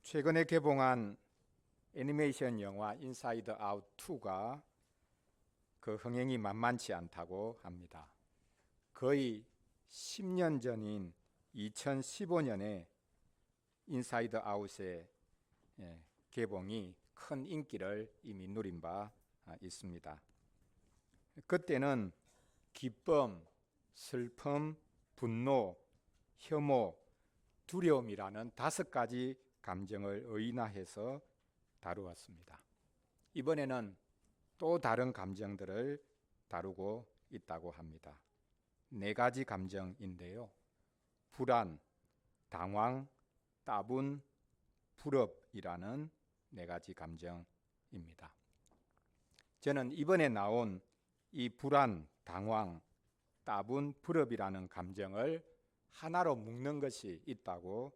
최근에 개봉한 애니메이션 영화 인사이드 아웃 2가 그 흥행이 만만치 않다고 합니다. 거의 10년 전인 2015년에 인사이드 아웃의 개봉이 큰 인기를 이미 누린 바 있습니다. 그때는 기쁨, 슬픔, 분노, 혐오, 두려움이라는 5가지 감정을 의인화해서 다루었습니다. 이번에는 또 다른 감정들을 다루고 있다고 합니다. 4가지 감정인데요. 불안, 당황, 따분, 불협이라는 4가지 감정입니다. 저는 이번에 나온 이 불안, 당황, 따분, 불협이라는 감정을 하나로 묶는 것이 있다고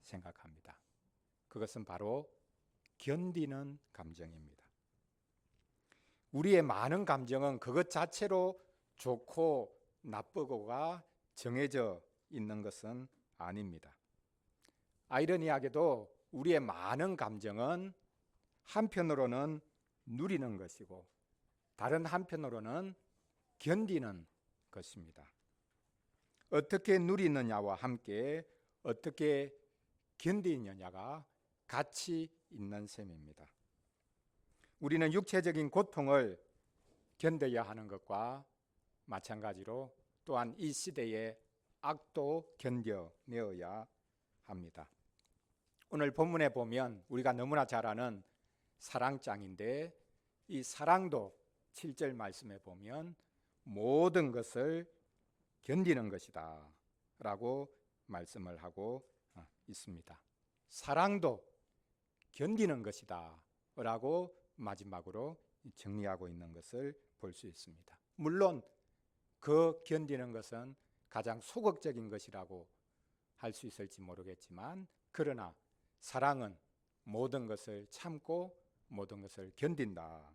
생각합니다. 그것은 바로 견디는 감정입니다. 우리의 많은 감정은 그것 자체로 좋고 나쁘고가 정해져 있는 것은 아닙니다. 아이러니하게도 우리의 많은 감정은 한편으로는 누리는 것이고 다른 한편으로는 견디는 것입니다. 어떻게 누리느냐와 함께 어떻게 견디느냐가 같이 있는 셈입니다. 우리는 육체적인 고통을 견뎌야 하는 것과 마찬가지로 또한 이 시대의 악도 견뎌내어야 합니다. 오늘 본문에 보면 우리가 너무나 잘 아는 사랑장인데 이 사랑도 7절 말씀에 보면 모든 것을 견디는 것이다 라고 말씀을 하고 있습니다. 사랑도 견디는 것이다 라고 마지막으로 정리하고 있는 것을 볼 수 있습니다. 물론 그 견디는 것은 가장 소극적인 것이라고 할 수 있을지 모르겠지만 그러나 사랑은 모든 것을 참고 모든 것을 견딘다.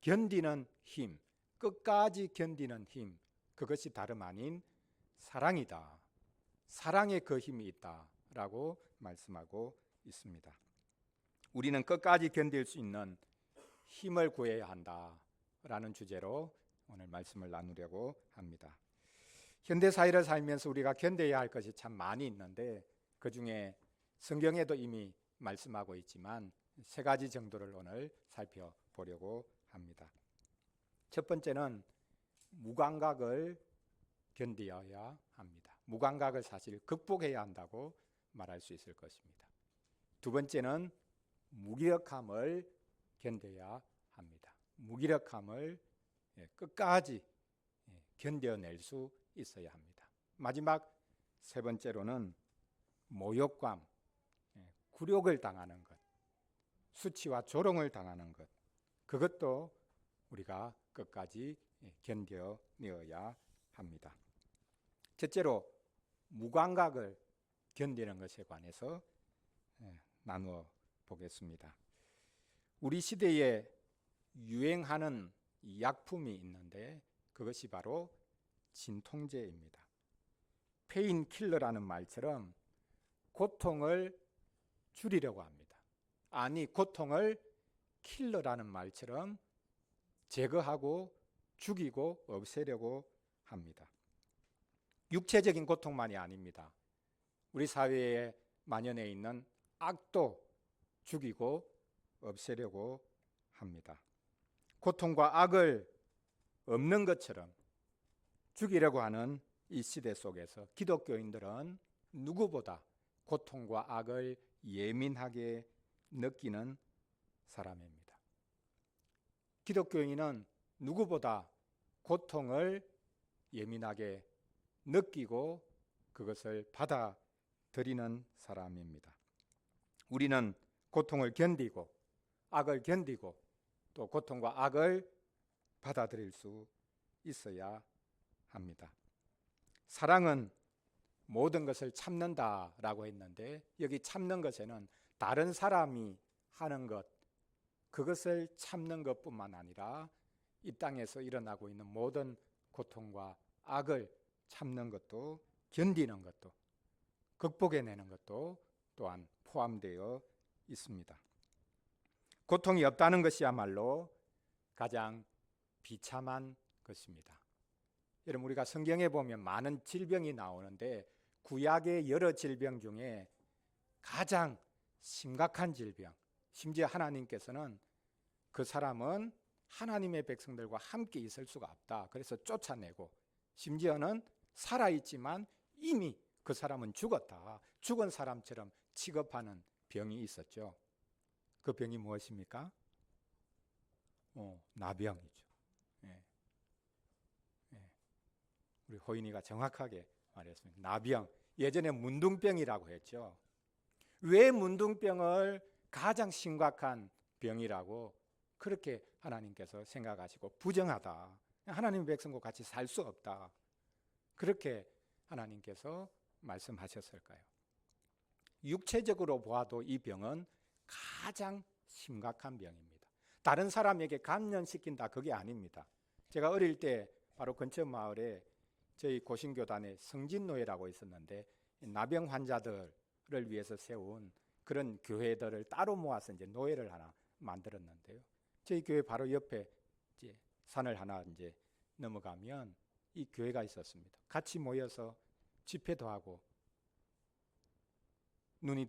견디는 힘, 끝까지 견디는 힘, 그것이 다름 아닌 사랑이다. 사랑에 그 힘이 있다라고 말씀하고 있습니다. 우리는 끝까지 견딜 수 있는 힘을 구해야 한다라는 주제로 오늘 말씀을 나누려고 합니다. 현대 사회를 살면서 우리가 견뎌야 할 것이 참 많이 있는데 그중에 성경에도 이미 말씀하고 있지만 3가지 정도를 오늘 살펴보려고 합니다. 첫 번째는 무감각을 견뎌야 합니다. 무감각을 사실 극복해야 한다고 말할 수 있을 것입니다. 두 번째는 무기력함을 견뎌야 합니다. 무기력함을 끝까지 견뎌낼 수 있어야 합니다. 마지막 3번째로는 모욕감, 굴욕을 당하는 것, 수치와 조롱을 당하는 것, 그것도 우리가 끝까지 견뎌내어야 합니다. 첫째로 무감각을 견디는 것에 관해서 나누어 보겠습니다. 우리 시대에 유행하는 약품이 있는데 그것이 바로 진통제입니다. 페인킬러라는 말처럼 고통을 줄이려고 합니다. 아니, 고통을 킬러라는 말처럼 제거하고 죽이고 없애려고 합니다. 육체적인 고통만이 아닙니다. 우리 사회에 만연해 있는 악도 죽이고 없애려고 합니다. 고통과 악을 없는 것처럼 죽이려고 하는 이 시대 속에서 기독교인들은 누구보다 고통과 악을 예민하게 느끼는 사람입니다. 기독교인은 누구보다 고통을 예민하게 느끼고 그것을 받아들이는 사람입니다. 우리는 고통을 견디고 악을 견디고 또 고통과 악을 받아들일 수 있어야 합니다. 사랑은 모든 것을 참는다라고 했는데 여기 참는 것에는 다른 사람이 하는 것, 그것을 참는 것뿐만 아니라 이 땅에서 일어나고 있는 모든 고통과 악을 참는 것도 견디는 것도 극복해내는 것도 또한 포함되어 있습니다. 고통이 없다는 것이야말로 가장 비참한 것입니다. 여러분, 우리가 성경에 보면 많은 질병이 나오는데 구약의 여러 질병 중에 가장 심각한 질병, 심지어 하나님께서는 그 사람은 하나님의 백성들과 함께 있을 수가 없다, 그래서 쫓아내고, 심지어는 살아있지만 이미 그 사람은 죽었다, 죽은 사람처럼 취급하는 병이 있었죠. 그 병이 무엇입니까? 나병이죠. 예. 우리 호인이가 정확하게 말했습니다. 나병, 예전에 문둥병이라고 했죠. 왜 문둥병을 가장 심각한 병이라고 그렇게 하나님께서 생각하시고 부정하다, 하나님의 백성과 같이 살 수 없다, 그렇게 하나님께서 말씀하셨을까요? 육체적으로 보아도 이 병은 가장 심각한 병입니다. 다른 사람에게 감염시킨다, 그게 아닙니다. 제가 어릴 때 바로 근처 마을에 저희 고신교단에 성진노회라고 있었는데 나병 환자들을 위해서 세운 그런 교회들을 따로 모아서 이제 노회를 하나 만들었는데요. 저희 교회 바로 옆에 이제 산을 하나 이제 넘어가면 이 교회가 있었습니다. 같이 모여서 집회도 하고, 눈이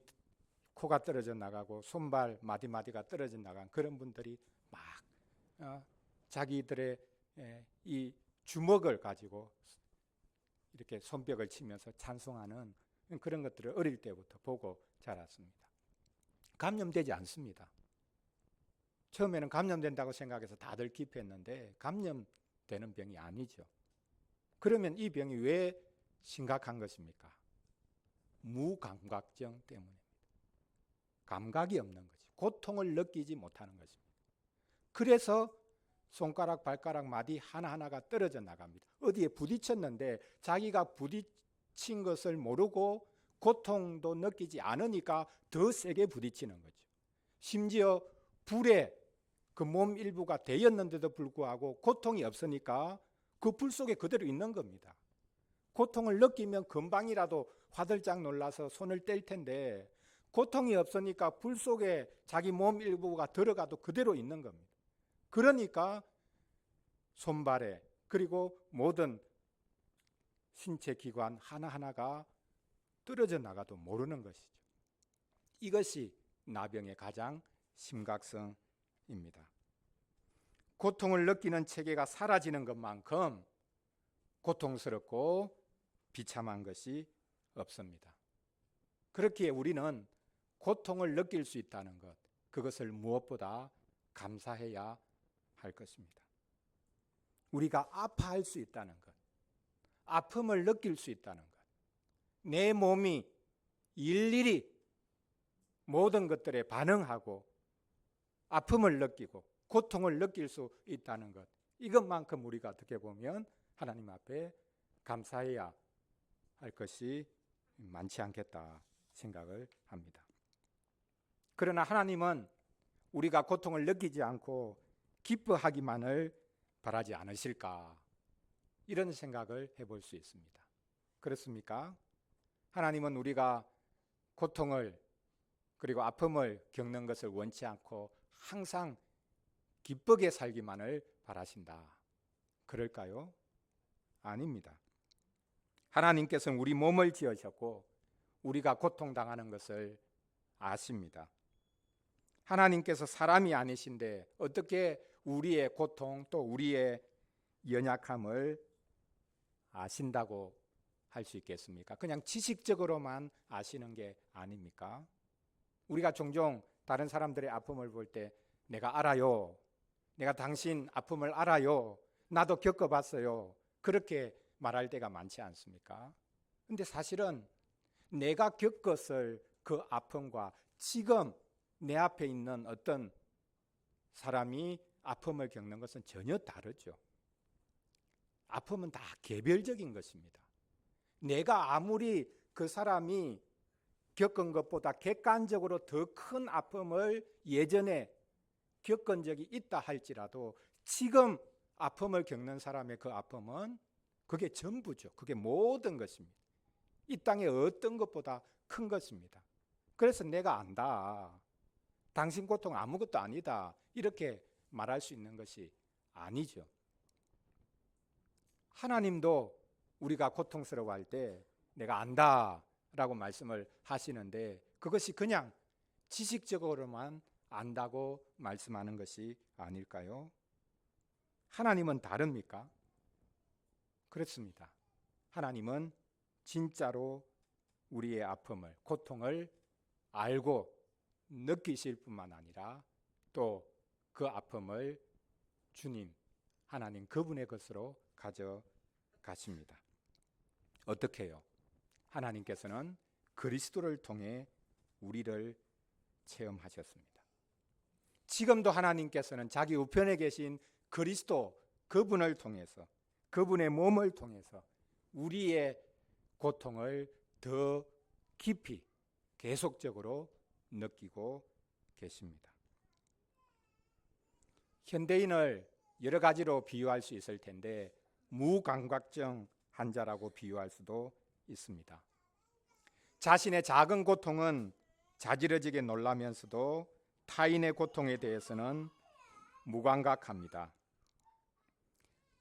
코가 떨어져 나가고 손발 마디마디가 떨어져 나간 그런 분들이 막 자기들의 이 주먹을 가지고 이렇게 손뼉을 치면서 찬송하는 그런 것들을 어릴 때부터 보고 자랐습니다. 감염되지 않습니다. 처음에는 감염된다고 생각해서 다들 기피했는데 감염되는 병이 아니죠. 그러면 이 병이 왜 심각한 것입니까? 무감각증 때문입니다. 감각이 없는 거지. 고통을 느끼지 못하는 것입니다. 그래서 손가락, 발가락, 마디 하나하나가 떨어져 나갑니다. 어디에 부딪혔는데 자기가 부딪힌 것을 모르고 고통도 느끼지 않으니까 더 세게 부딪히는 거죠. 심지어 불에 그 몸 일부가 데였는데도 불구하고 고통이 없으니까 그 불 속에 그대로 있는 겁니다. 고통을 느끼면 금방이라도 화들짝 놀라서 손을 뗄 텐데 고통이 없으니까 불 속에 자기 몸 일부가 들어가도 그대로 있는 겁니다. 그러니까 손발에 그리고 모든 신체 기관 하나하나가 떨어져 나가도 모르는 것이죠. 이것이 나병의 가장 심각성입니다. 고통을 느끼는 체계가 사라지는 것만큼 고통스럽고 비참한 것이 없습니다. 그렇기에 우리는 고통을 느낄 수 있다는 것, 그것을 무엇보다 감사해야 할 것입니다. 우리가 아파할 수 있다는 것, 아픔을 느낄 수 있다는 것, 내 몸이 일일이 모든 것들에 반응하고 아픔을 느끼고 고통을 느낄 수 있다는 것, 이것만큼 우리가 어떻게 보면 하나님 앞에 감사해야 할 것이 많지 않겠다 생각을 합니다. 그러나 하나님은 우리가 고통을 느끼지 않고 기뻐하기만을 바라지 않으실까, 이런 생각을 해볼 수 있습니다. 그렇습니까? 하나님은 우리가 고통을 그리고 아픔을 겪는 것을 원치 않고 항상 기쁘게 살기만을 바라신다, 그럴까요? 아닙니다. 하나님께서는 우리 몸을 지으셨고 우리가 고통당하는 것을 아십니다. 하나님께서 사람이 아니신데 어떻게 우리의 고통 또 우리의 연약함을 아신다고 할 수 있겠습니까? 그냥 지식적으로만 아시는 게 아닙니까? 우리가 종종 다른 사람들의 아픔을 볼 때 내가 알아요, 내가 당신 아픔을 알아요, 나도 겪어봤어요, 그렇게 말할 때가 많지 않습니까? 근데 사실은 내가 겪었을 그 아픔과 지금 내 앞에 있는 어떤 사람이 아픔을 겪는 것은 전혀 다르죠. 아픔은 다 개별적인 것입니다. 내가 아무리 그 사람이 겪은 것보다 객관적으로 더 큰 아픔을 예전에 겪은 적이 있다 할지라도 지금 아픔을 겪는 사람의 그 아픔은 그게 전부죠. 그게 모든 것입니다. 이 땅에 어떤 것보다 큰 것입니다. 그래서 내가 안다, 당신 고통은 아무것도 아니다. 이렇게 말할 수 있는 것이 아니죠. 하나님도 우리가 고통스러워할 때 내가 안다 라고 말씀을 하시는데 그것이 그냥 지식적으로만 안다고 말씀하는 것이 아닐까요? 하나님은 다릅니까? 그렇습니다. 하나님은 진짜로 우리의 아픔을, 고통을 알고 느끼실 뿐만 아니라 또 그 아픔을 주님, 하나님 그분의 것으로 가져가십니다. 어떻게 해요? 하나님께서는 그리스도를 통해 우리를 체험하셨습니다. 지금도 하나님께서는 자기 우편에 계신 그리스도 그분을 통해서, 그분의 몸을 통해서 우리의 고통을 더 깊이 계속적으로 느끼고 계십니다. 현대인을 여러 가지로 비유할 수 있을 텐데 무감각증 환자라고 비유할 수도 있습니다. 자신의 작은 고통은 자지러지게 놀라면서도 타인의 고통에 대해서는 무감각합니다.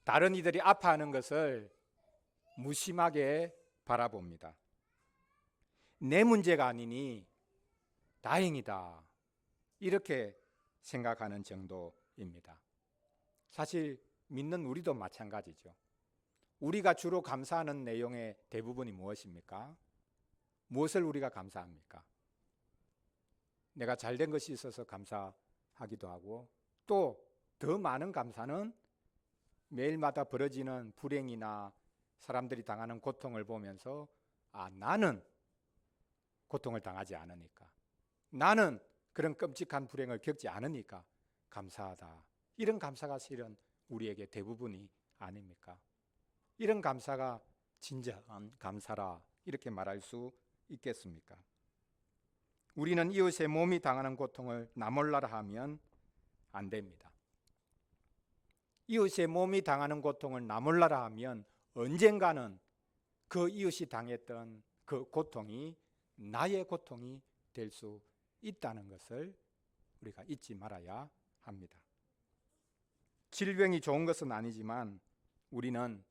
다른 이들이 아파하는 것을 무심하게 바라봅니다. 내 문제가 아니니 다행이다. 이렇게 생각하는 정도입니다. 사실 믿는 우리도 마찬가지죠. 우리가 주로 감사하는 내용의 대부분이 무엇입니까? 무엇을 우리가 감사합니까? 내가 잘된 것이 있어서 감사하기도 하고 또 더 많은 감사는 매일마다 벌어지는 불행이나 사람들이 당하는 고통을 보면서 나는 고통을 당하지 않으니까, 나는 그런 끔찍한 불행을 겪지 않으니까 감사하다. 이런 감사가 실은 우리에게 대부분이 아닙니까? 이런 감사가 진정한 감사라 이렇게 말할 수 있겠습니까? 우리는 이웃의 몸이 당하는 고통을 나 몰라라 하면 안 됩니다. 이웃의 몸이 당하는 고통을 나 몰라라 하면 언젠가는 그 이웃이 당했던 그 고통이 나의 고통이 될 수 있다는 것을 우리가 잊지 말아야 합니다. 질병이 좋은 것은 아니지만 우리는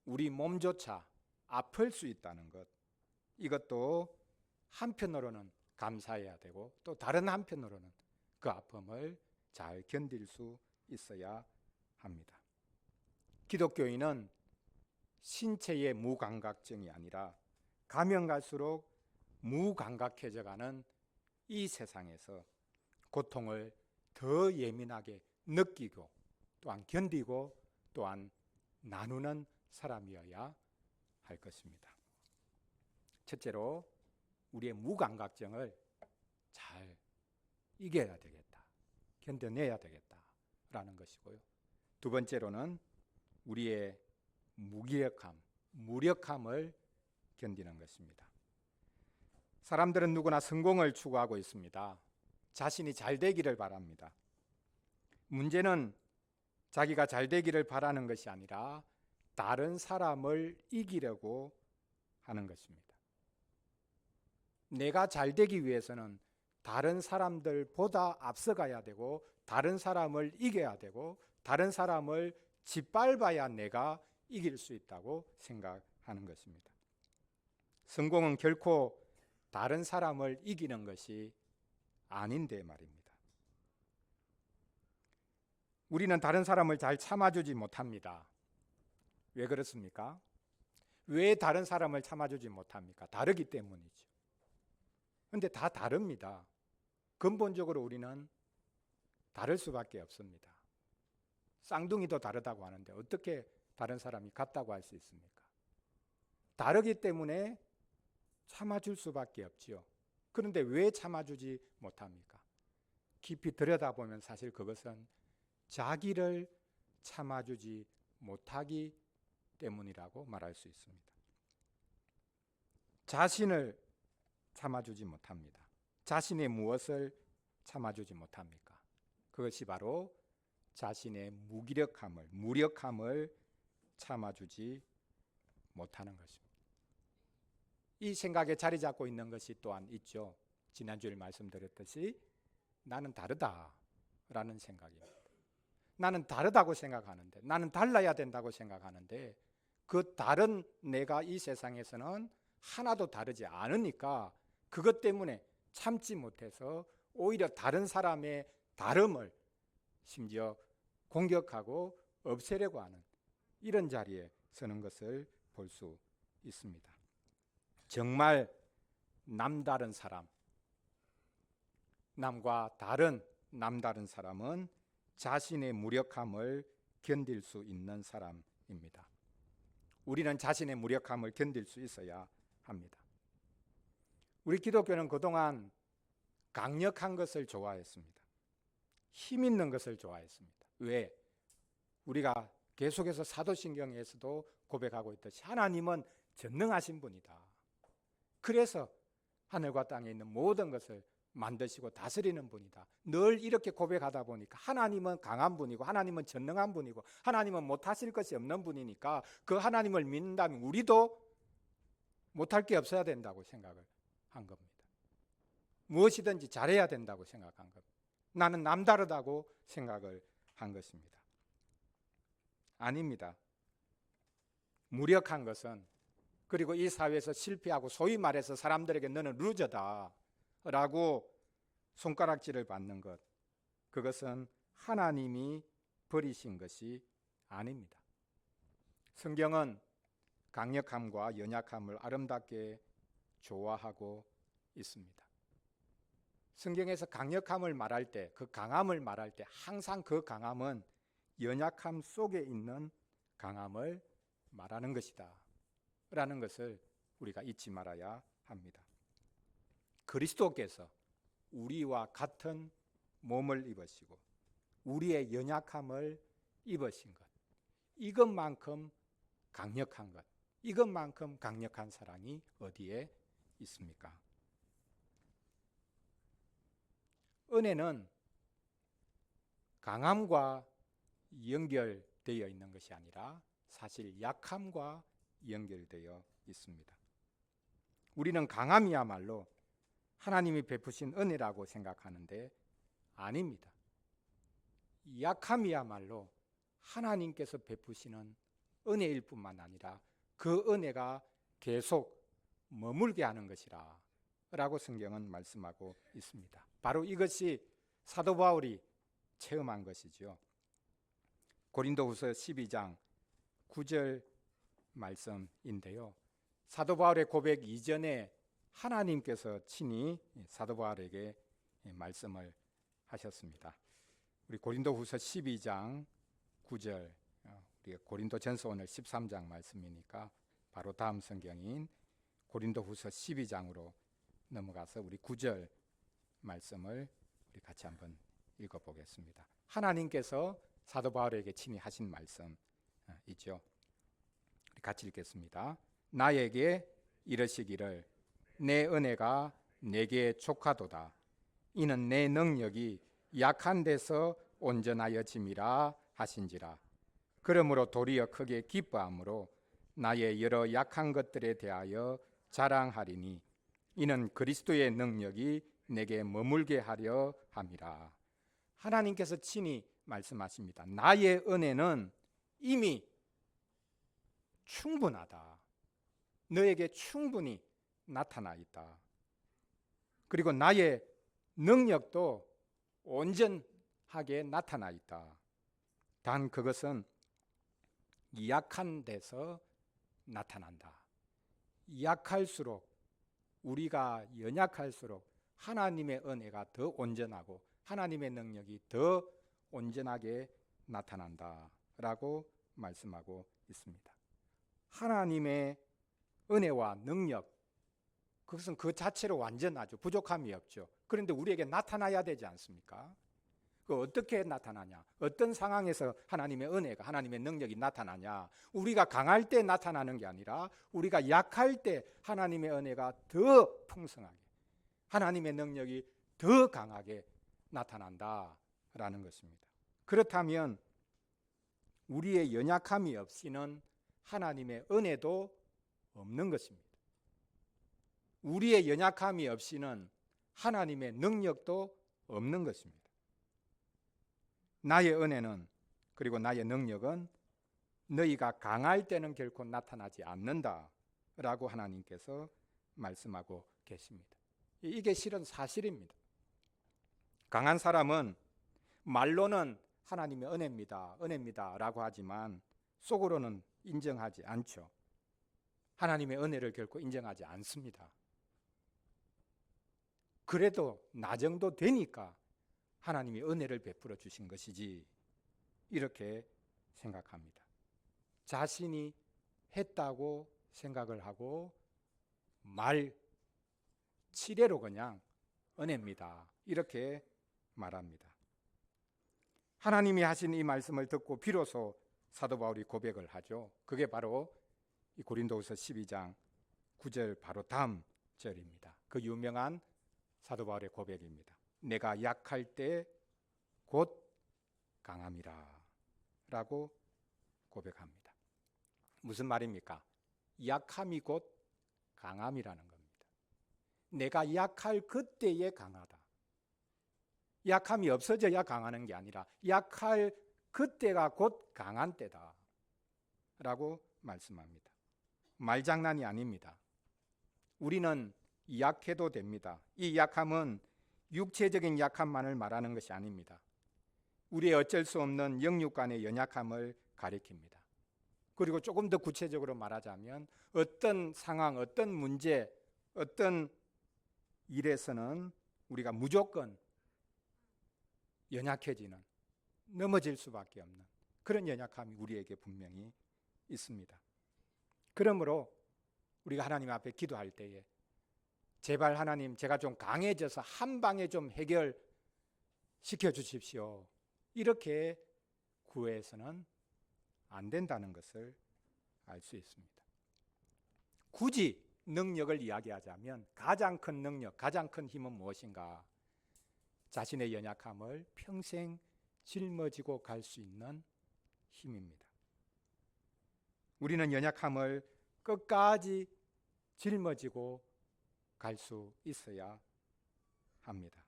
우리 몸조차 아플 수 있다는 것, 이것도 한편으로는 감사해야 되고 또 다른 한편으로는 그 아픔을 잘 견딜 수 있어야 합니다. 기독교인은 신체의 무감각증이 아니라 가면 갈수록 무감각해져가는 이 세상에서 고통을 더 예민하게 느끼고 또한 견디고 또한 나누는 사람이어야 할 것입니다. 첫째로 우리의 무감각증을 잘 이겨야 되겠다, 견뎌내야 되겠다라는 것이고요. 두 번째로는 우리의 무력함을 견디는 것입니다. 사람들은 누구나 성공을 추구하고 있습니다. 자신이 잘 되기를 바랍니다. 문제는 자기가 잘 되기를 바라는 것이 아니라 다른 사람을 이기려고 하는 것입니다. 내가 잘 되기 위해서는 다른 사람들보다 앞서가야 되고 다른 사람을 이겨야 되고 다른 사람을 짓밟아야 내가 이길 수 있다고 생각하는 것입니다. 성공은 결코 다른 사람을 이기는 것이 아닌데 말입니다. 우리는 다른 사람을 잘 참아주지 못합니다. 왜 그렇습니까? 왜 다른 사람을 참아주지 못합니까? 다르기 때문이죠. 그런데 다 다릅니다. 근본적으로 우리는 다를 수밖에 없습니다. 쌍둥이도 다르다고 하는데 어떻게 다른 사람이 같다고 할 수 있습니까? 다르기 때문에 참아줄 수밖에 없지요. 그런데 왜 참아주지 못합니까? 깊이 들여다보면 사실 그것은 자기를 참아주지 못하기 때문이라고 말할 수 있습니다. 자신을 참아주지 못합니다. 자신의 무엇을 참아주지 못합니까? 그것이 바로 자신의 무력함을 참아주지 못하는 것입니다. 이 생각에 자리 잡고 있는 것이 또한 있죠. 지난주에 말씀드렸듯이 나는 다르다라는 생각입니다. 나는 다르다고 생각하는데, 나는 달라야 된다고 생각하는데, 그 다른 내가 이 세상에서는 하나도 다르지 않으니까 그것 때문에 참지 못해서 오히려 다른 사람의 다름을 심지어 공격하고 없애려고 하는 이런 자리에 서는 것을 볼 수 있습니다. 정말 남다른 사람, 남과 다른 남다른 사람은 자신의 무력함을 견딜 수 있는 사람입니다. 우리는 자신의 무력함을 견딜 수 있어야 합니다. 우리 기독교는 그동안 강력한 것을 좋아했습니다. 힘 있는 것을 좋아했습니다. 왜? 우리가 계속해서 사도신경에서도 고백하고 있듯이 하나님은 전능하신 분이다. 그래서 하늘과 땅에 있는 모든 것을 만드시고 다스리는 분이다. 늘 이렇게 고백하다 보니까 하나님은 강한 분이고 하나님은 전능한 분이고 하나님은 못하실 것이 없는 분이니까 그 하나님을 믿는다면 우리도 못할 게 없어야 된다고 생각을 한 겁니다. 무엇이든지 잘해야 된다고 생각한 겁니다. 나는 남다르다고 생각을 한 것입니다. 아닙니다. 무력한 것은, 그리고 이 사회에서 실패하고 소위 말해서 사람들에게 너는 루저다 라고 손가락질을 받는 것, 그것은 하나님이 버리신 것이 아닙니다. 성경은 강력함과 연약함을 아름답게 조화하고 있습니다. 성경에서 강력함을 말할 때, 그 강함을 말할 때 항상 그 강함은 연약함 속에 있는 강함을 말하는 것이다 라는 것을 우리가 잊지 말아야 합니다. 그리스도께서 우리와 같은 몸을 입으시고 우리의 연약함을 입으신 것, 이것만큼 강력한 것, 이것만큼 강력한 사랑이 어디에 있습니까? 은혜는 강함과 연결되어 있는 것이 아니라 사실 약함과 연결되어 있습니다. 우리는 강함이야말로 하나님이 베푸신 은혜라고 생각하는데 아닙니다. 약함이야말로 하나님께서 베푸시는 은혜일 뿐만 아니라 그 은혜가 계속 머물게 하는 것이라 라고 성경은 말씀하고 있습니다. 바로 이것이 사도 바울이 체험한 것이죠. 고린도후서 12장 9절 말씀인데요. 사도 바울의 고백 이전에 하나님께서 친히 사도 바울에게 말씀을 하셨습니다. 우리 고린도후서 12장 9절, 우리 고린도전서 오늘 13장 말씀이니까 바로 다음 성경인 고린도후서 12장으로 넘어가서 우리 9절 말씀을 우리 같이 한번 읽어보겠습니다. 하나님께서 사도 바울에게 친히 하신 말씀이죠. 우리 같이 읽겠습니다. 나에게 이르시기를 내 은혜가 내게 족하도다. 이는 내 능력이 약한 데서 온전하여짐이라 하신지라. 그러므로 도리어 크게 기뻐함으로 나의 여러 약한 것들에 대하여 자랑하리니 이는 그리스도의 능력이 내게 머물게 하려 함이라. 하나님께서 친히 말씀하십니다. 나의 은혜는 이미 충분하다. 너에게 충분히 나타나 있다. 그리고 나의 능력도 온전하게 나타나 있다. 단 그것은 약한 데서 나타난다. 약할수록, 우리가 연약할수록 하나님의 은혜가 더 온전하고 하나님의 능력이 더 온전하게 나타난다 라고 말씀하고 있습니다. 하나님의 은혜와 능력, 그것은 그 자체로 완전하죠. 부족함이 없죠. 그런데 우리에게 나타나야 되지 않습니까? 그 어떻게 나타나냐? 어떤 상황에서 하나님의 은혜가, 하나님의 능력이 나타나냐? 우리가 강할 때 나타나는 게 아니라 우리가 약할 때 하나님의 은혜가 더 풍성하게, 하나님의 능력이 더 강하게 나타난다라는 것입니다. 그렇다면 우리의 연약함이 없이는 하나님의 은혜도 없는 것입니다. 우리의 연약함이 없이는 하나님의 능력도 없는 것입니다. 나의 은혜는 그리고 나의 능력은 너희가 강할 때는 결코 나타나지 않는다라고 하나님께서 말씀하고 계십니다. 이게 실은 사실입니다. 강한 사람은 말로는 하나님의 은혜입니다 라고 하지만 속으로는 인정하지 않죠. 하나님의 은혜를 결코 인정하지 않습니다. 그래도 나 정도 되니까 하나님이 은혜를 베풀어 주신 것이지 이렇게 생각합니다. 자신이 했다고 생각을 하고 치레로 그냥 은혜입니다 이렇게 말합니다. 하나님이 하신 이 말씀을 듣고 비로소 사도 바울이 고백을 하죠. 그게 바로 이 고린도후서 12장 9절 바로 다음 절입니다. 그 유명한 사도 바울의 고백입니다. 내가 약할 때 곧 강함이라 라고 고백합니다. 무슨 말입니까? 약함이 곧 강함이라는 겁니다. 내가 약할 그때에 강하다. 약함이 없어져야 강하는 게 아니라 약할 그때가 곧 강한 때다 라고 말씀합니다. 말장난이 아닙니다. 우리는 약해도 됩니다. 이 약함은 육체적인 약함만을 말하는 것이 아닙니다. 우리의 어쩔 수 없는 영육 간의 연약함을 가리킵니다. 그리고 조금 더 구체적으로 말하자면 어떤 상황, 어떤 문제, 어떤 일에서는 우리가 무조건 연약해지는, 넘어질 수밖에 없는 그런 연약함이 우리에게 분명히 있습니다. 그러므로 우리가 하나님 앞에 기도할 때에 제발 하나님 제가 좀 강해져서 한 방에 좀 해결시켜 주십시오. 이렇게 구해서는 안 된다는 것을 알 수 있습니다. 굳이 능력을 이야기하자면 가장 큰 능력, 가장 큰 힘은 무엇인가? 자신의 연약함을 평생 짊어지고 갈 수 있는 힘입니다. 우리는 연약함을 끝까지 짊어지고 갈 수 있어야 합니다.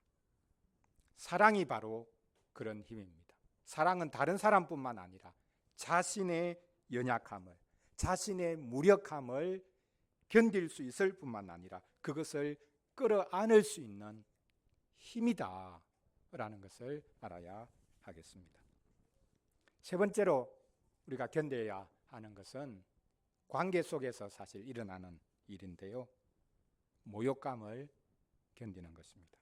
사랑이 바로 그런 힘입니다. 사랑은 다른 사람뿐만 아니라 자신의 연약함을, 자신의 무력함을 견딜 수 있을 뿐만 아니라 그것을 끌어안을 수 있는 힘이다 라는 것을 알아야 하겠습니다. 세 번째로 우리가 견뎌야 하는 것은 관계 속에서 사실 일어나는 일인데요. 모욕감을 견디는 것입니다.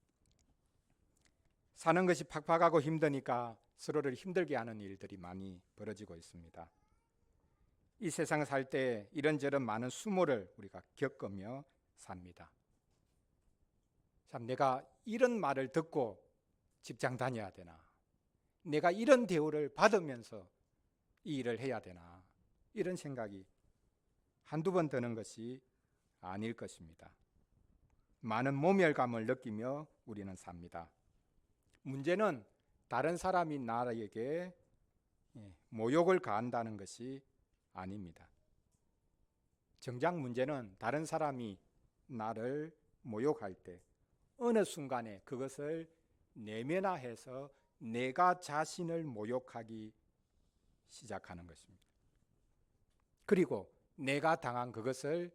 사는 것이 팍팍하고 힘드니까 서로를 힘들게 하는 일들이 많이 벌어지고 있습니다. 이 세상 살 때 이런저런 많은 수모를 우리가 겪으며 삽니다. 참, 내가 이런 말을 듣고 직장 다녀야 되나? 내가 이런 대우를 받으면서 이 일을 해야 되나? 이런 생각이 한두 번 드는 것이 아닐 것입니다. 많은 모멸감을 느끼며 우리는 삽니다. 문제는 다른 사람이 나에게 모욕을 가한다는 것이 아닙니다. 정작 문제는 다른 사람이 나를 모욕할 때 어느 순간에 그것을 내면화해서 내가 자신을 모욕하기 시작하는 것입니다. 그리고 내가 당한 그것을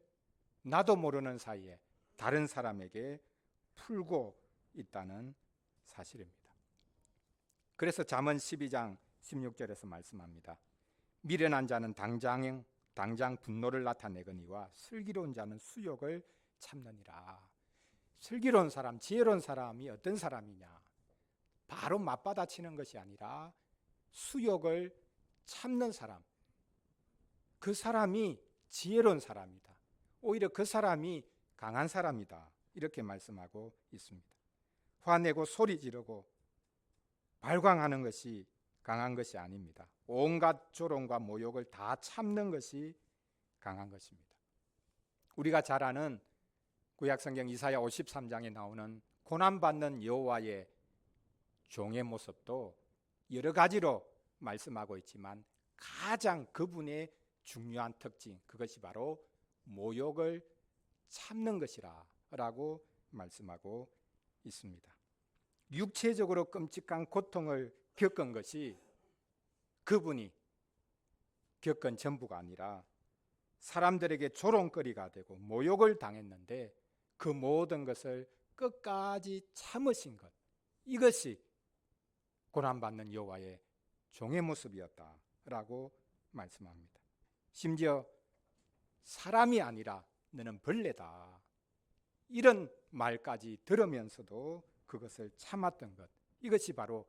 나도 모르는 사이에 다른 사람에게 풀고 있다는 사실입니다. 그래서 잠언 12장 16절에서 말씀합니다. 미련한 자는 당장 분노를 나타내거니와 슬기로운 자는 수욕을 참느니라. 슬기로운 사람, 지혜로운 사람이 어떤 사람이냐? 바로 맞받아치는 것이 아니라 수욕을 참는 사람, 그 사람이 지혜로운 사람이다. 오히려 그 사람이 강한 사람이다. 이렇게 말씀하고 있습니다. 화내고 소리 지르고 발광하는 것이 강한 것이 아닙니다. 온갖 조롱과 모욕을 다 참는 것이 강한 것입니다. 우리가 잘 아는 구약성경 이사야 53장에 나오는 고난받는 여호와의 종의 모습도 여러 가지로 말씀하고 있지만 가장 그분의 중요한 특징, 그것이 바로 모욕을 참는 것이라 라고 말씀하고 있습니다. 육체적으로 끔찍한 고통을 겪은 것이 그분이 겪은 전부가 아니라 사람들에게 조롱거리가 되고 모욕을 당했는데 그 모든 것을 끝까지 참으신 것, 이것이 고난받는 여호와의 종의 모습이었다라고 말씀합니다. 심지어 사람이 아니라 너는 벌레다, 이런 말까지 들으면서도 그것을 참았던 것, 이것이 바로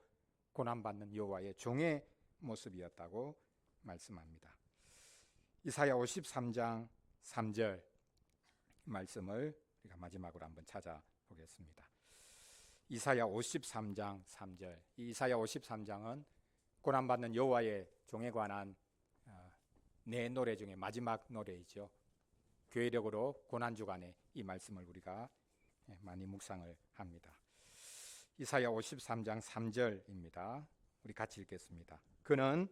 고난받는 여호와의 종의 모습이었다고 말씀합니다. 이사야 53장 3절 말씀을 우리가 마지막으로 한번 찾아보겠습니다. 이사야 53장 3절. 이 이사야 53장은 고난받는 여호와의 종에 관한 네 노래 중에 마지막 노래이죠. 교회력으로 고난주간에 이 말씀을 우리가 많이 묵상을 합니다. 이사야 53장 3절입니다. 우리 같이 읽겠습니다. 그는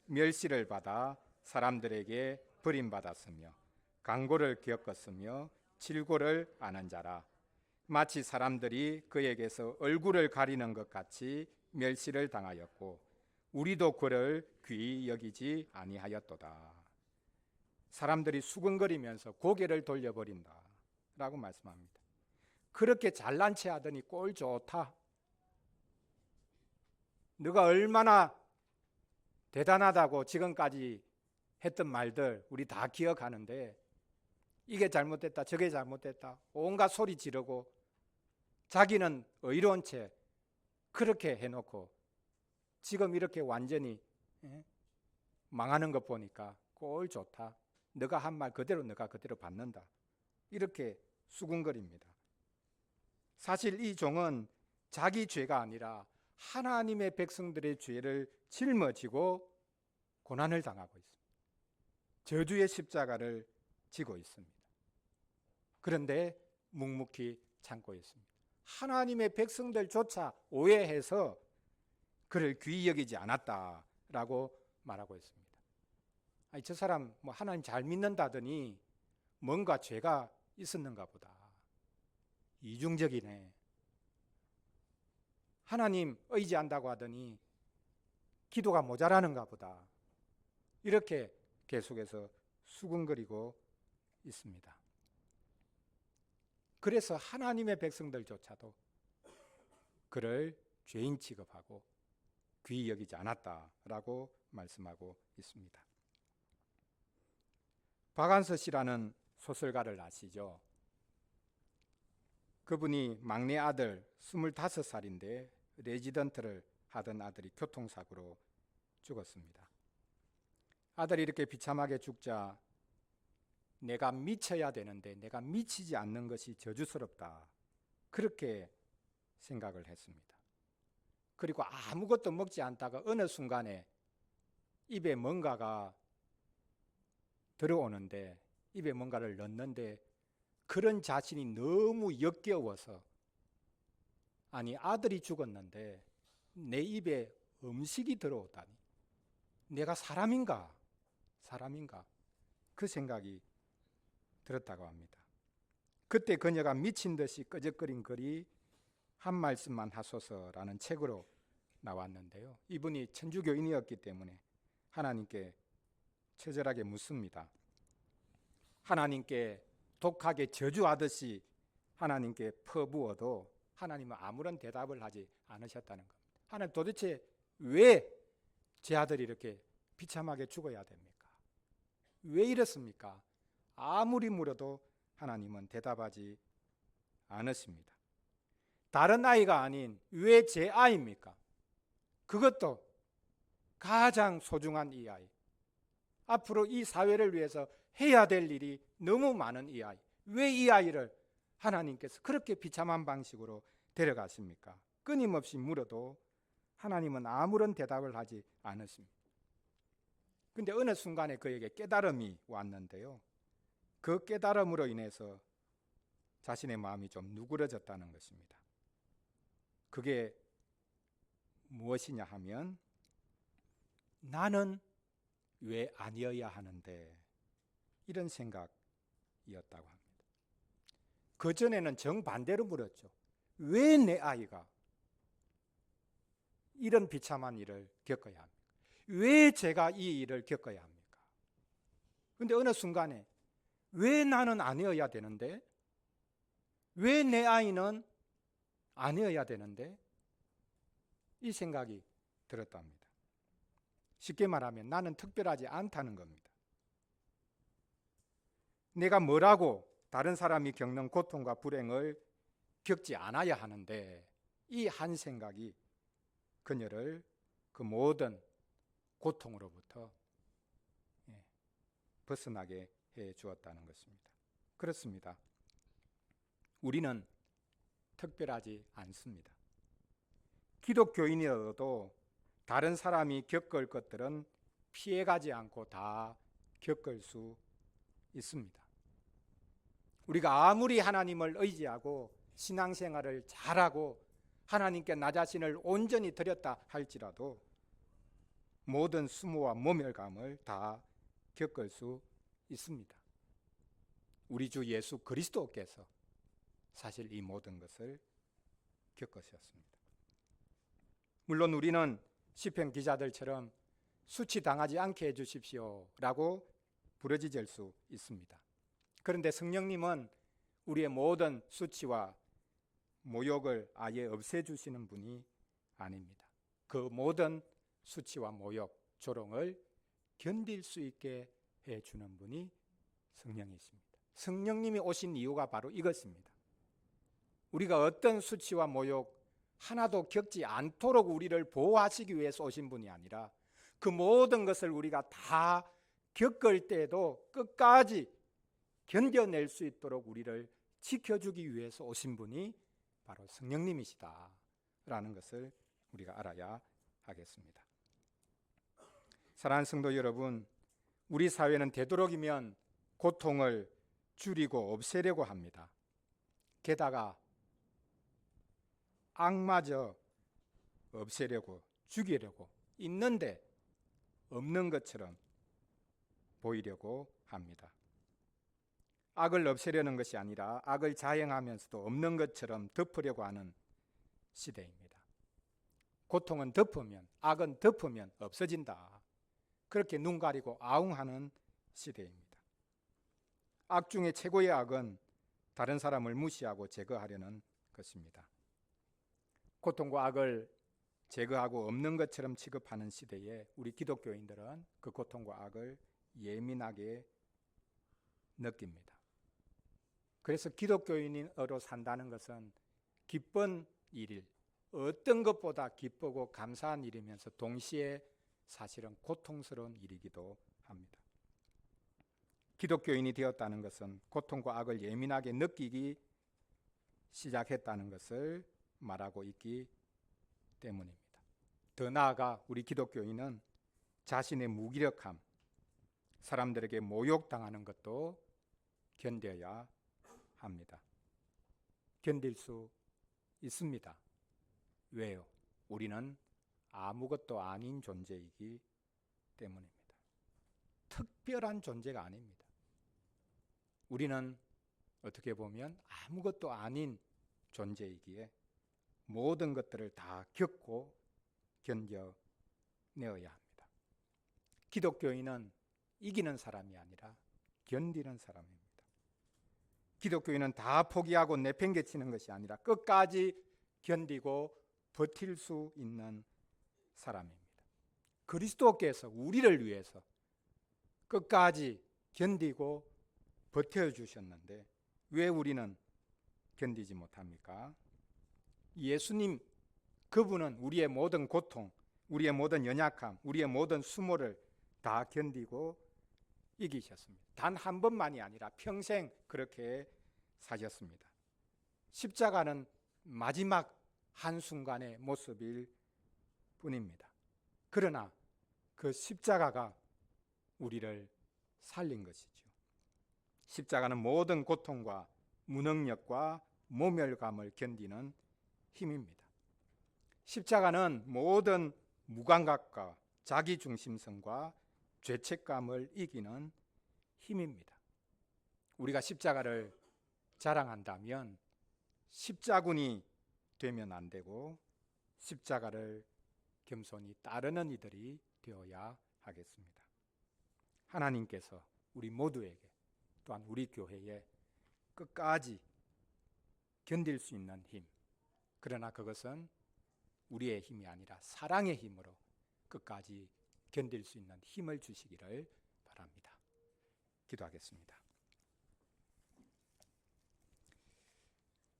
멸시를 받아 사람들에게 버림받았으며 강고를 겪었으며 질고를 아는 자라. 마치 사람들이 그에게서 얼굴을 가리는 것 같이 멸시를 당하였고 우리도 그를 귀히 여기지 아니하였도다. 사람들이 수근거리면서 고개를 돌려버린다 라고 말씀합니다. 그렇게 잘난 체 하더니 꼴 좋다, 너가 얼마나 대단하다고 지금까지 했던 말들 우리 다 기억하는데 이게 잘못됐다 저게 잘못됐다 온갖 소리 지르고 자기는 의로운 채 그렇게 해놓고 지금 이렇게 완전히 망하는 것 보니까 꼴 좋다, 너가 한 말 그대로 너가 그대로 받는다, 이렇게 수군거립니다. 사실 이 종은 자기 죄가 아니라 하나님의 백성들의 죄를 짊어지고 고난을 당하고 있습니다. 저주의 십자가를 지고 있습니다. 그런데 묵묵히 참고 있습니다. 하나님의 백성들조차 오해해서 그를 귀히 여기지 않았다라고 말하고 있습니다. 아니, 저 사람 뭐 하나님 잘 믿는다더니 뭔가 죄가 있었는가 보다, 이중적이네, 하나님 의지한다고 하더니 기도가 모자라는가 보다, 이렇게 계속해서 수군거리고 있습니다. 그래서 하나님의 백성들조차도 그를 죄인 취급하고 귀히 여기지 않았다라고 말씀하고 있습니다. 박안서 씨라는 소설가를 아시죠? 그분이 막내 아들 25살인데 레지던트를 하던 아들이 교통사고로 죽었습니다. 아들이 이렇게 비참하게 죽자 내가 미쳐야 되는데 내가 미치지 않는 것이 저주스럽다, 그렇게 생각을 했습니다. 그리고 아무것도 먹지 않다가 어느 순간에 입에 뭔가가 들어오는데 입에 뭔가를 넣는데 그런 자신이 너무 역겨워서, 아니 아들이 죽었는데 내 입에 음식이 들어오다니 내가 사람인가 그 생각이 들었다고 합니다. 그때 그녀가 미친 듯이 끄적거린 글이 한 말씀만 하소서라는 책으로 나왔는데요. 이분이 천주교인이었기 때문에 하나님께 처절하게 묻습니다. 하나님께 독하게 저주하듯이 하나님께 퍼부어도 하나님은 아무런 대답을 하지 않으셨다는 겁니다. 하나님 도대체 왜 제 아들이 이렇게 비참하게 죽어야 됩니까? 왜 이렇습니까? 아무리 물어도 하나님은 대답하지 않으십니다. 다른 아이가 아닌 왜 제 아이입니까? 그것도 가장 소중한 이 아이, 앞으로 이 사회를 위해서 해야 될 일이 너무 많은 이 아이, 왜 이 아이를 하나님께서 그렇게 비참한 방식으로 데려가십니까? 끊임없이 물어도 하나님은 아무런 대답을 하지 않으십니다. 그런데 어느 순간에 그에게 깨달음이 왔는데요, 그 깨달음으로 인해서 자신의 마음이 좀 누그러졌다는 것입니다. 그게 무엇이냐 하면 나는 왜 아니어야 하는데, 이런 생각이었다고 합니다. 그전에는 정반대로 물었죠. 왜 내 아이가 이런 비참한 일을 겪어야 합니까? 왜 제가 이 일을 겪어야 합니까? 그런데 어느 순간에 왜 나는 아니어야 되는데? 왜 내 아이는 아니어야 되는데? 이 생각이 들었답니다. 쉽게 말하면 나는 특별하지 않다는 겁니다. 내가 뭐라고 다른 사람이 겪는 고통과 불행을 겪지 않아야 하는데 이 한 생각이 그녀를 그 모든 고통으로부터 벗어나게 해 주었다는 것입니다. 그렇습니다. 우리는 특별하지 않습니다. 기독교인이어도 다른 사람이 겪을 것들은 피해가지 않고 다 겪을 수 있습니다. 우리가 아무리 하나님을 의지하고 신앙생활을 잘하고 하나님께 나 자신을 온전히 드렸다 할지라도 모든 수모와 모멸감을 다 겪을 수 있습니다. 우리 주 예수 그리스도께서 사실 이 모든 것을 겪으셨습니다. 물론 우리는 시편 기자들처럼 수치당하지 않게 해주십시오 라고 부르짖을 수 있습니다. 그런데 성령님은 우리의 모든 수치와 모욕을 아예 없애주시는 분이 아닙니다. 그 모든 수치와 모욕, 조롱을 견딜 수 있게 해주는 분이 성령이십니다. 성령님이 오신 이유가 바로 이것입니다. 우리가 어떤 수치와 모욕 하나도 겪지 않도록 우리를 보호하시기 위해서 오신 분이 아니라 그 모든 것을 우리가 다 겪을 때에도 끝까지 견뎌낼 수 있도록 우리를 지켜주기 위해서 오신 분이 바로 성령님이시다라는 것을 우리가 알아야 하겠습니다. 사랑하는 성도 여러분, 우리 사회는 되도록이면 고통을 줄이고 없애려고 합니다. 게다가 악마저 없애려고 죽이려고 있는데 없는 것처럼 보이려고 합니다. 악을 없애려는 것이 아니라 악을 자행하면서도 없는 것처럼 덮으려고 하는 시대입니다. 고통은 덮으면, 악은 덮으면 없어진다. 그렇게 눈 가리고 아웅하는 시대입니다. 악 중에 최고의 악은 다른 사람을 무시하고 제거하려는 것입니다. 고통과 악을 제거하고 없는 것처럼 취급하는 시대에 우리 기독교인들은 그 고통과 악을 예민하게 느낍니다. 그래서 기독교인으로 산다는 것은 기쁜 일, 어떤 것보다 기쁘고 감사한 일이면서 동시에 사실은 고통스러운 일이기도 합니다. 기독교인이 되었다는 것은 고통과 악을 예민하게 느끼기 시작했다는 것을 말하고 있기 때문입니다. 더 나아가 우리 기독교인은 자신의 무기력함, 사람들에게 모욕당하는 것도 견뎌야 합니다. 견딜 수 있습니다. 왜요? 우리는 아무것도 아닌 존재이기 때문입니다. 특별한 존재가 아닙니다. 우리는 어떻게 보면 아무것도 아닌 존재이기에 모든 것들을 다 겪고 견뎌내어야 합니다. 기독교인은 이기는 사람이 아니라 견디는 사람입니다. 기독교인은 다 포기하고 내팽개치는 것이 아니라 끝까지 견디고 버틸 수 있는 사람입니다. 그리스도께서 우리를 위해서 끝까지 견디고 버텨주셨는데 왜 우리는 견디지 못합니까? 예수님, 그분은 우리의 모든 고통, 우리의 모든 연약함, 우리의 모든 수모를 다 견디고 이기셨습니다. 단 한 번만이 아니라 평생 그렇게 사셨습니다. 십자가는 마지막 한순간의 모습일 뿐입니다. 그러나 그 십자가가 우리를 살린 것이죠. 십자가는 모든 고통과 무능력과 모멸감을 견디는 힘입니다. 십자가는 모든 무감각과 자기중심성과 죄책감을 이기는 힘입니다. 우리가 십자가를 자랑한다면 십자군이 되면 안 되고 십자가를 겸손히 따르는 이들이 되어야 하겠습니다. 하나님께서 우리 모두에게 또한 우리 교회에 끝까지 견딜 수 있는 힘, 그러나 그것은 우리의 힘이 아니라 사랑의 힘으로 끝까지 견딜 수 있는 힘을 주시기를 바랍니다. 기도하겠습니다.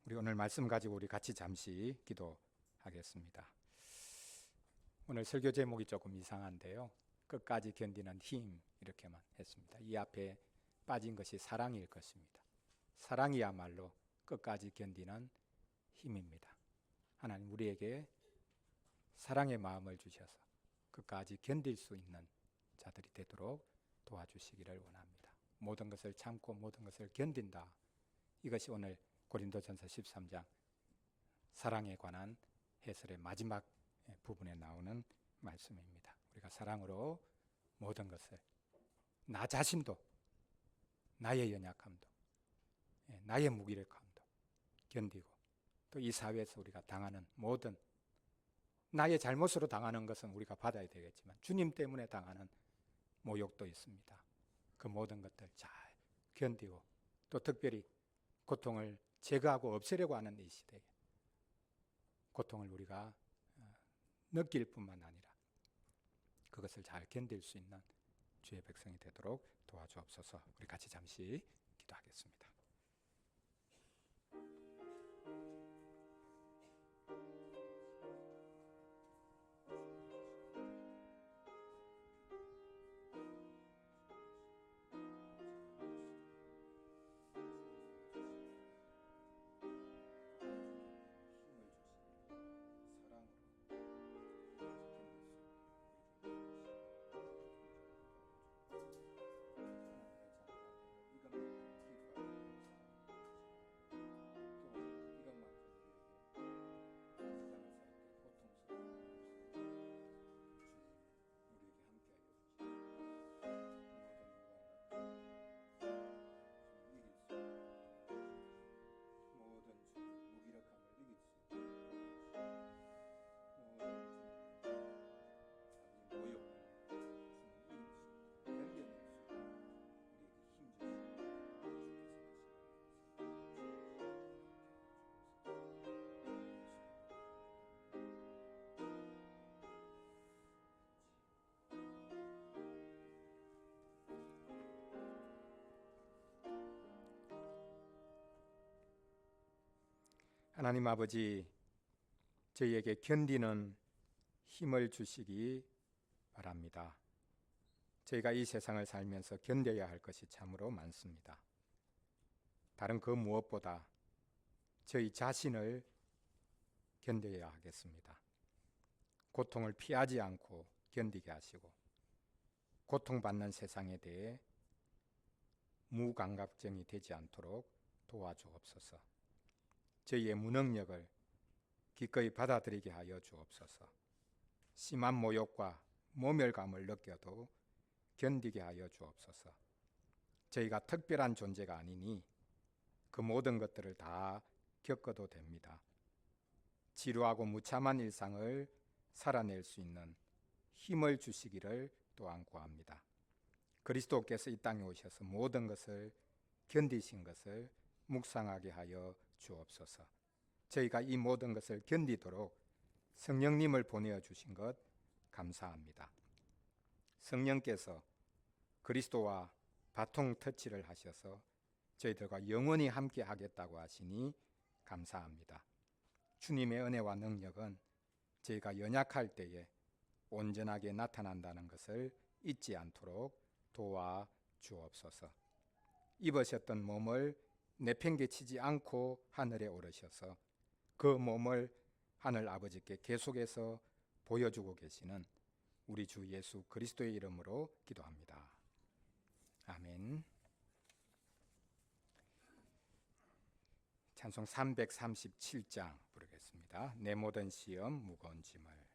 우리 오늘 말씀 가지고 우리 같이 잠시 기도하겠습니다. 오늘 설교 제목이 조금 이상한데요. 끝까지 견디는 힘, 이렇게만 했습니다. 이 앞에 빠진 것이 사랑일 것입니다. 사랑이야말로 끝까지 견디는 힘입니다. 하나님 우리에게 사랑의 마음을 주셔서 끝까지 견딜 수 있는 자들이 되도록 도와주시기를 원합니다. 모든 것을 참고 모든 것을 견딘다. 이것이 오늘 고린도전서 13장 사랑에 관한 해설의 마지막 부분에 나오는 말씀입니다. 우리가 사랑으로 모든 것을, 나 자신도, 나의 연약함도, 나의 무기력함도 견디고, 또 이 사회에서 우리가 당하는 모든, 나의 잘못으로 당하는 것은 우리가 받아야 되겠지만 주님 때문에 당하는 모욕도 있습니다. 그 모든 것들 잘 견디고, 또 특별히 고통을 제거하고 없애려고 하는 이 시대에 고통을 우리가 느낄 뿐만 아니라 그것을 잘 견딜 수 있는 주의 백성이 되도록 도와주옵소서. 우리 같이 잠시 기도하겠습니다. 하나님 아버지, 저희에게 견디는 힘을 주시기 바랍니다. 저희가 이 세상을 살면서 견뎌야 할 것이 참으로 많습니다. 다른 그 무엇보다 저희 자신을 견뎌야 하겠습니다. 고통을 피하지 않고 견디게 하시고, 고통받는 세상에 대해 무감각증이 되지 않도록 도와주옵소서. 저희의 무능력을 기꺼이 받아들이게 하여 주옵소서. 심한 모욕과 모멸감을 느껴도 견디게 하여 주옵소서. 저희가 특별한 존재가 아니니 그 모든 것들을 다 겪어도 됩니다. 지루하고 무참한 일상을 살아낼 수 있는 힘을 주시기를 또한 구합니다. 그리스도께서 이 땅에 오셔서 모든 것을 견디신 것을 묵상하게 하여 주옵소서. 저희가 이 모든 것을 견디도록 성령님을 보내어 주신 것 감사합니다. 성령께서 그리스도와 바통 터치를 하셔서 저희들과 영원히 함께 하겠다고 하시니 감사합니다. 주님의 은혜와 능력은 저희가 연약할 때에 온전하게 나타난다는 것을 잊지 않도록 도와 주옵소서. 입으셨던 몸을 내팽개치지 않고 하늘에 오르셔서 그 몸을 하늘 아버지께 계속해서 보여주고 계시는 우리 주 예수 그리스도의 이름으로 기도합니다. 아멘. 찬송 337장 부르겠습니다. 내 모든 시험 무거운 짐을.